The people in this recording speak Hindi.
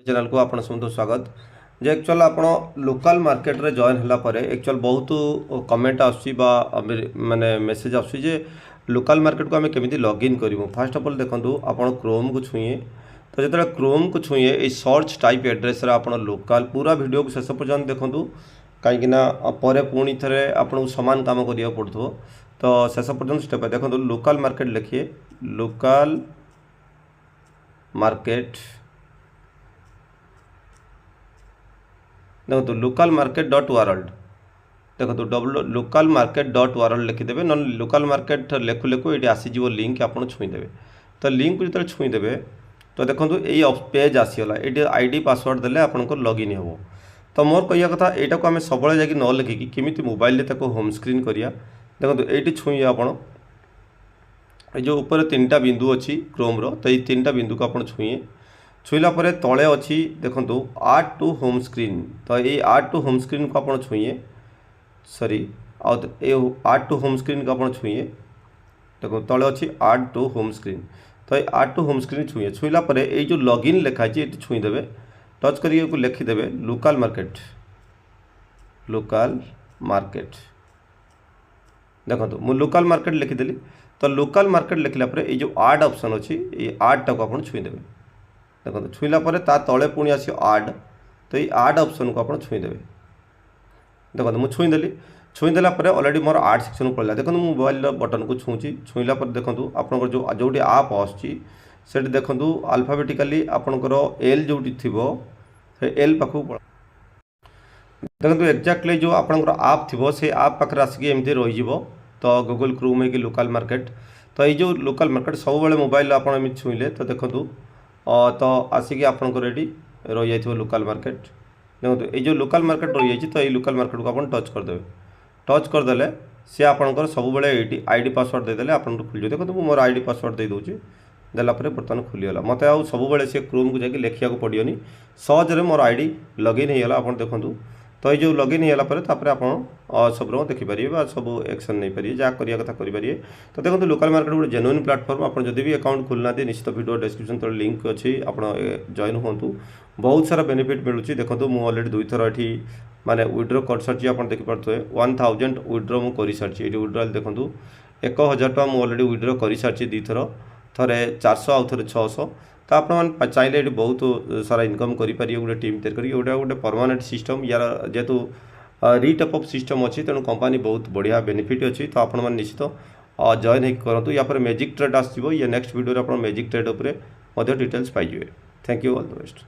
चैनल को आपण समस्त स्वागत। जे एक्चुअल आपण लोकल मार्केट रे जॉइन हला परे एक्चुअल बहुत कमेंट आसी बा माने मेसेज आसी जे लोकल मार्केट को हमें केमिति लॉगिन करिवो। फर्स्ट ऑफ ऑल देखंतु आपण क्रोम को छुए तो जेतले क्रोम को छुए ए सर्च टाइप एड्रेस रे आपण लोकल पूरा वीडियो को शेष पर्यंत देखंतु कहीं परे पुणी थे आपको समान काम करिया पड़थो। तो शेष पर्यंत स्टेप देखंतु लोकल मार्केट लिखिए लोकल मार्केट देखो लोकल मार्केट डॉट वर्ल्ड देखो लोकल मार्केट डॉट वर्ल्ड लिखिदेवे न लोकल मार्केट लेखु लेखु ये आसीज लिंक आप छुईदेवे। तो लिंक को जो छुईदेवे तो देखो ये पेज आसीगला ये आईडी पासवर्ड देले आपको लॉगिन हो। तो मोर कहिया कथा यहाँ को आम सब जाकि न लिखिकी केमी मोबाइल होम स्क्रीन करिया। देखो ये छुई आप जो ऊपर 3टा बिंदु अच्छी क्रोम रो तो ये 3टा बिंदु को आप छुए छुईला परे तले अच्छी देखो आड टू होम स्क्रीन। तो ये आड टू होम स्क्रीन को आप छुए sorry add to home screen को आप छुए देखो तले अच्छी आड टू होम स्क्रीन। तो ये आड टू होम स्क्रीन छुए छुईला परे ये जो लॉगिन लिखाई ये छुईदेवे टच कर लिखिदेवे लोकल मार्केट देखो मु लोकल मार्केट लिखिदेली। तो लोकल मार्केट लिखला परे ये जो आड ऑप्शन अच्छी ये आड टाक आप छुईदेवे देखो छुईला परे ता तले पुणी आस आड। तो ये आड ऑप्शन को आप छुईदेवे देखो मुझे छुईदेली छुईदेला अलरेडी मोर आड सेक्शन को पड़ा देखो मोबाइल बटन को छुँची छुईला देखो आप जो आप आसी से देखो अल्फाबेटिकली आपणकर एल जो थी एल पाखक देखो एक्जाक्टली जो आपंकर आप थी से आप पाखे आसिक एमती रही। तो गूगल क्रोम है कि लोकल मार्केट तो ये जो लोकल मार्केट सब बेले मोबाइल आप छुईले तो देखो तो आसिक आपंकर ये रही जाइए लोकल मार्केट देखो ये जो लोकल मार्केट रही जाइए। तो ये लोकल मार्केट को आप टच करदे टच करदे सी आपंकर सब बेले आईडी पासवर्ड देदेले आप खुल देखो तो मोर आईडी पासवर्ड दे दूँ देला बर्तमान खुलीगला मत आउ सब से क्रोम को जाकि लिखा पड़ोनी सहजरे मोर आईडी लॉगिन होगा आप देखूँ। तो ये जो लॉगिन होगा आप सब देखिपारे सब एक्शन नहीं पारे जहाँ करिया कथा करें। तो देखो लोकल मार्केट गोटे जेन्युइन प्लेटफॉर्म आप जब भी अकाउंट खुलना निश्चित वीडियो डिस्क्रिप्शन तले लिंक अच्छी आप जॉइन हूँ बहुत सारा बेनिफिट मिलूँ। देखो मुझे अलरेडी 2 थर ये माने विड्रो कर सारी आप देखिपे 1000 विड्रो मुझे सारी ये विड्रोल देखो 1000 टका मुझे अलरेडी विड्रो कर सारी 2 थर थे 400 आउ थे 600। तो आप चाहिए ये बहुत सारा इनकम करेंगे गोटे टीम तैयारी कर गोटे परमानेंट सिस्टम यार जेहेतु रिटअप अफ सिस्टम अच्छी तेणु कंपनी बहुत बढ़िया बेनिफिट अच्छी। तो आप निश्चित जॉइन हो करूँ या मैजिक ट्रेड आसो ये नेक्स्ट वीडियो आप मैजिक ट्रेड उपर डिटेल्स पाइबे। Thank you all the best.